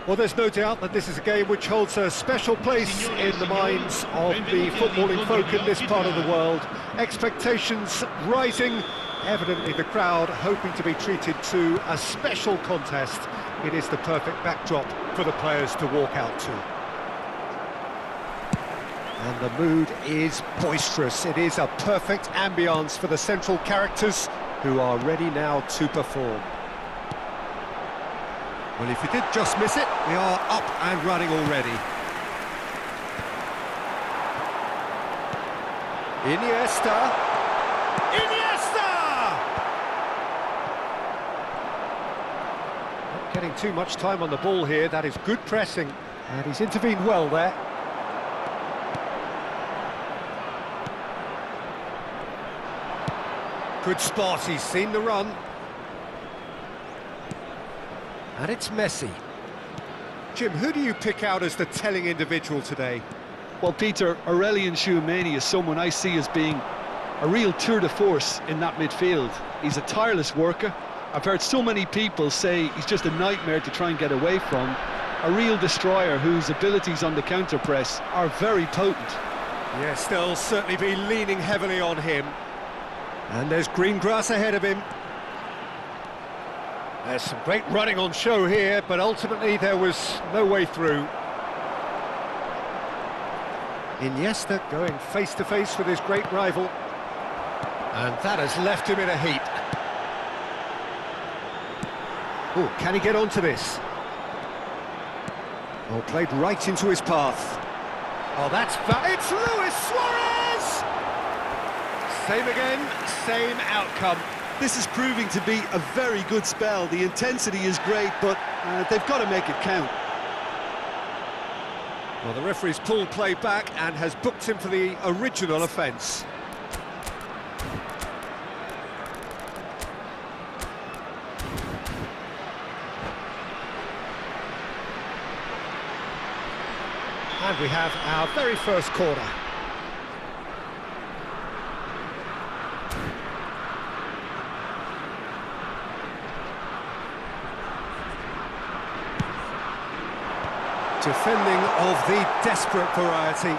Well, there's no doubt that this is a game which holds a special place in the minds of the footballing folk in this part of the world. Expectations rising, evidently the crowd hoping to be treated to a special contest. It is the perfect backdrop for the players to walk out to. And the mood is boisterous. It is a perfect ambience for the central characters who are ready now to perform. Well, if you did just miss it, we are up and running already. Iniesta! Not getting too much time on the ball here. That is good pressing, and he's intervened well there. Good spot, he's seen the run. And it's Messi. Jim, who do you pick out as the telling individual today? Well, Peter, Aurelien Tchouameni is someone I see as being a real tour de force in that midfield. He's a tireless worker. I've heard so many people say he's just a nightmare to try and get away from. A real destroyer whose abilities on the counter-press are very potent. Yes, they'll certainly be leaning heavily on him. And there's green grass ahead of him. There's some great running on show here, but ultimately there was no way through. Iniesta going face-to-face with his great rival. And that has left him in a heap. Oh, can he get onto this? Oh, played right into his path. Oh, it's Luis Suarez! Same again, same outcome. This is proving to be a very good spell. The intensity is great, but they've got to make it count. Well, the referee's pulled play back and has booked him for the original offence. And we have our very first corner. Defending of the desperate variety.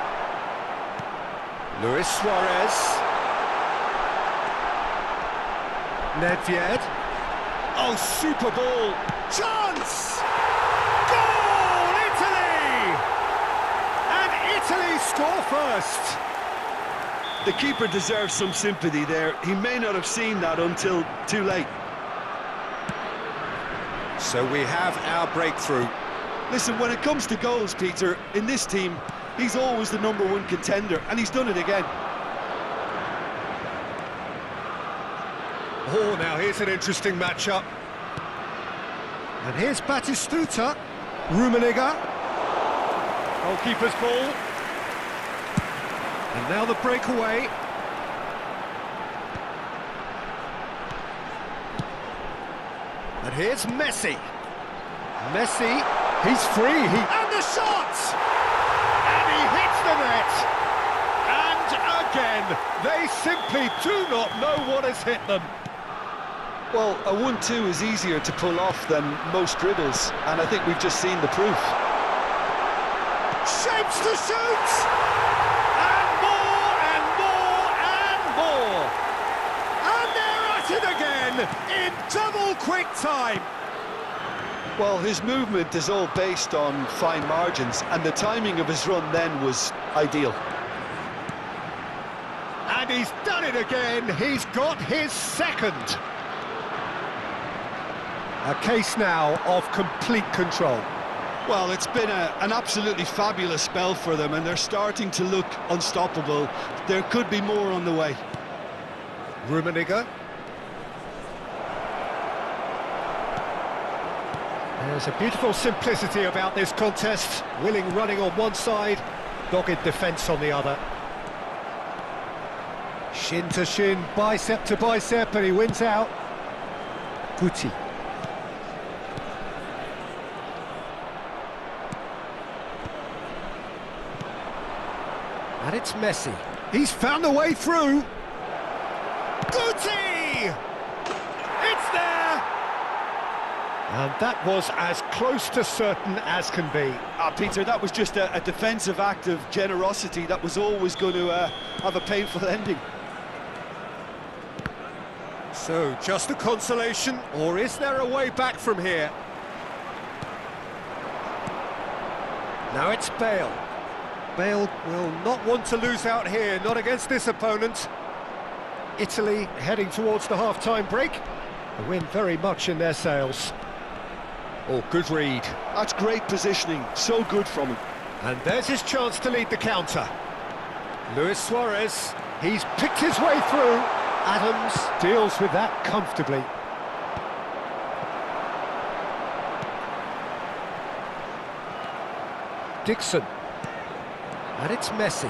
Luis Suarez. Nedved. Oh, super ball. Chance! Goal, Italy! And Italy score first. The keeper deserves some sympathy there. He may not have seen that until too late. So we have our breakthrough. Listen, when it comes to goals, Peter, in this team, he's always the #1 contender, and he's done it again. Oh, now here's an interesting matchup. And here's Batistuta, Rummenigge. Goalkeeper's ball. And now the breakaway. And here's Messi. Messi. He's free, and the shot! And he hits the net! And again, they simply do not know what has hit them. Well, a 1-2 is easier to pull off than most dribbles, and I think we've just seen the proof. Shapes to shoot! And more, and more, and more! And they're at it again, in double quick time! Well, his movement is all based on fine margins, and the timing of his run then was ideal. And he's done it again. He's got his second. A case now of complete control. Well, it's been an absolutely fabulous spell for them, and they're starting to look unstoppable. There could be more on the way. Rummenigge. There's a beautiful simplicity about this contest. Willing running on one side, dogged defence on the other. Shin to shin, bicep to bicep, and he wins out. Guti. And it's Messi. He's found a way through. Guti! It's there! And that was as close to certain as can be. Peter, that was just a defensive act of generosity that was always going to have a painful ending. So, just a consolation, or is there a way back from here? Now it's Bale. Bale will not want to lose out here, not against this opponent. Italy heading towards the half-time break. The win very much in their sails. Oh, good read. That's great positioning, so good from him. And there's his chance to lead the counter. Luis Suarez, he's picked his way through. Adams deals with that comfortably. Dixon. And it's Messi.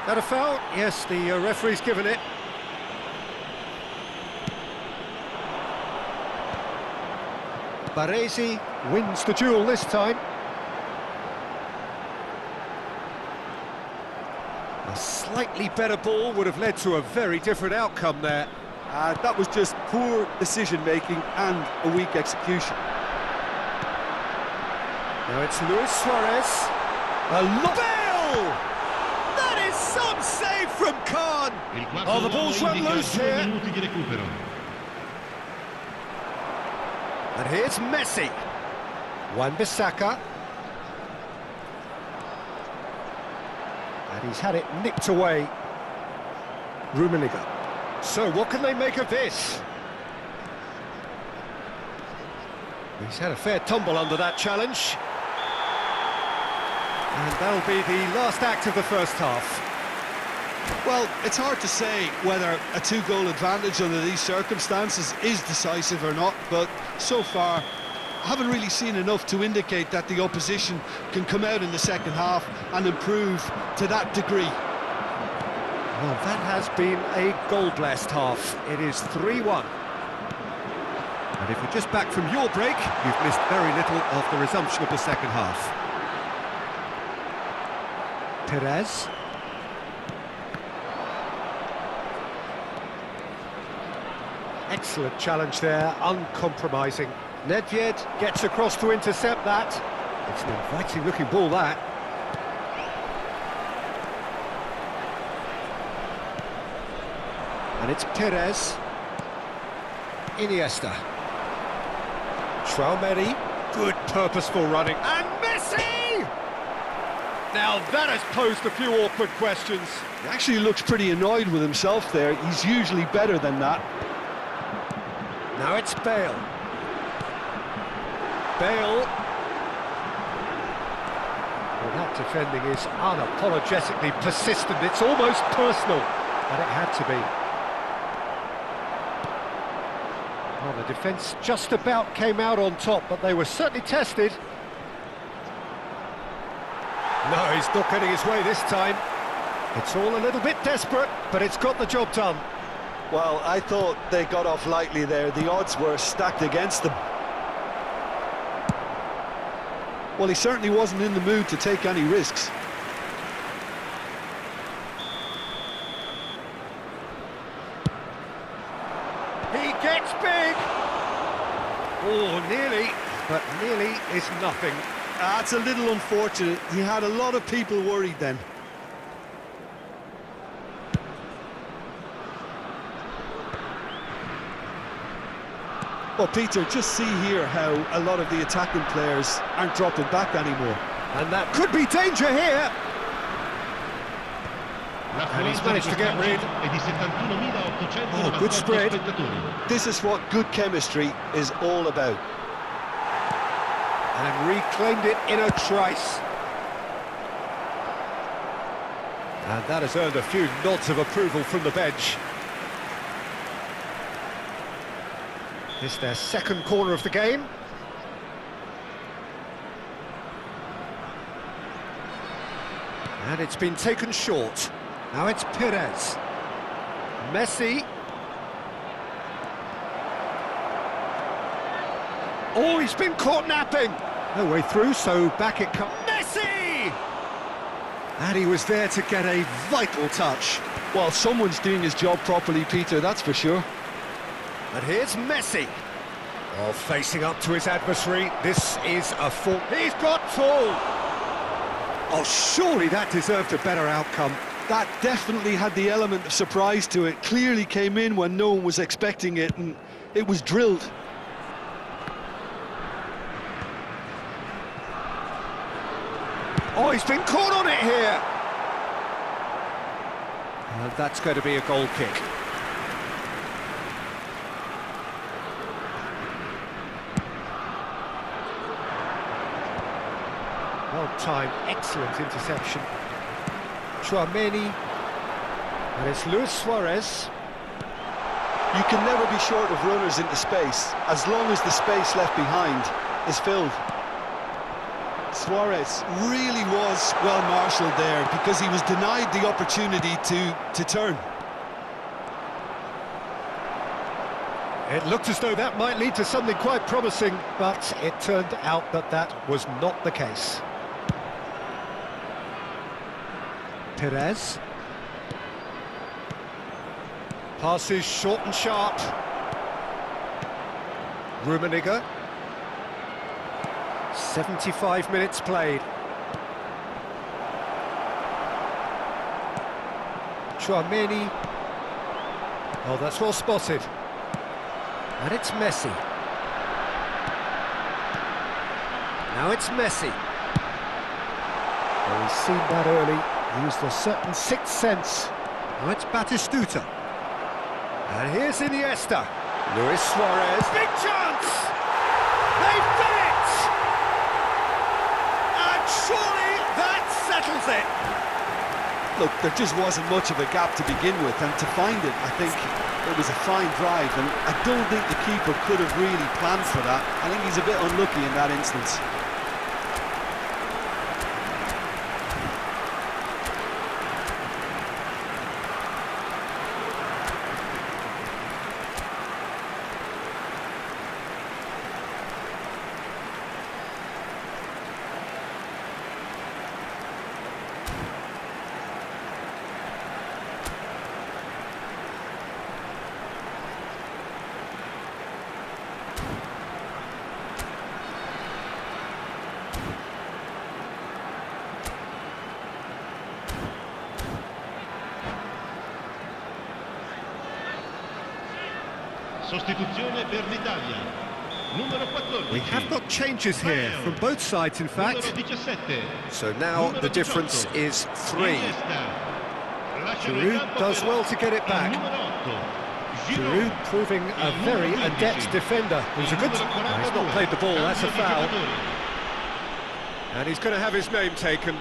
That a foul? Yes, the referee's given it. Baresi wins the duel this time. A slightly better ball would have led to a very different outcome there. That was just poor decision-making and a weak execution. Now it's Luis Suarez. Bale! That is some save from Khan! Oh, the ball's run loose here. And here's Messi. Wan-Bissaka. And he's had it nicked away. Rummenigge. So what can they make of this? He's had a fair tumble under that challenge. And that'll be the last act of the first half. Well, it's hard to say whether a two-goal advantage under these circumstances is decisive or not, but so far I haven't really seen enough to indicate that the opposition can come out in the second half and improve to that degree. Well, that has been a goal-blessed half. It is 3-1. And if you're just back from your break, you've missed very little of the resumption of the second half. Perez. Excellent challenge there, uncompromising. Nedved gets across to intercept that. It's an inviting-looking ball, that. And it's Perez. Iniesta. Traumeri. Good purposeful running. And Messi! Now that has posed a few awkward questions. He actually looks pretty annoyed with himself there. He's usually better than that. Now it's Bale. Bale. Well, that defending is unapologetically persistent. It's almost personal, and it had to be. Well, the defence just about came out on top, but they were certainly tested. No, he's not getting his way this time. It's all a little bit desperate, but it's got the job done. Well, I thought they got off lightly there. The odds were stacked against them. Well, he certainly wasn't in the mood to take any risks. He gets big! Oh, nearly, but nearly is nothing. That's a little unfortunate. He had a lot of people worried then. Well, Peter, just see here how a lot of the attacking players aren't dropping back anymore. And that could be danger here. And he's managed to get rid. Oh, good spread. This is what good chemistry is all about. And reclaimed it in a trice. And that has earned a few nods of approval from the bench. This is their second corner of the game. And it's been taken short. Now it's Perez. Messi. Oh, he's been caught napping. No way through, so back it comes. Messi! And he was there to get a vital touch. Well, someone's doing his job properly, Peter, that's for sure. And here's Messi. Oh, facing up to his adversary. This is a full... He's got full! Oh, surely that deserved a better outcome. That definitely had the element of surprise to it. Clearly came in when no one was expecting it, and it was drilled. Oh, he's been caught on it here! And that's going to be a goal kick. Well-timed, excellent interception. Chouameni, and it's Luis Suarez. You can never be short of runners into space, as long as the space left behind is filled. Suarez really was well marshalled there, because he was denied the opportunity to turn. It looked as though that might lead to something quite promising, but it turned out that that was not the case. Perez. Passes short and sharp. Rummenigge. 75 minutes played. Chouameni. Oh, that's well spotted. And it's Messi. Now it's Messi. Oh, he's seen that early. Used a certain sixth sense. Now it's Batistuta. And here's Iniesta. Luis Suarez. Big chance! They've done it! And surely that settles it. Look, there just wasn't much of a gap to begin with, and to find it, I think it was a fine drive, and I don't think the keeper could have really planned for that. I think he's a bit unlucky in that instance. Sostituzione per l'Italia. Numero 14. We have got changes here from both sides, in fact. So now the difference is 3. Giroud does well to get it back. Giroud proving a very adept defender. He's a good... No, he's not played the ball, that's a foul. And he's going to have his name taken.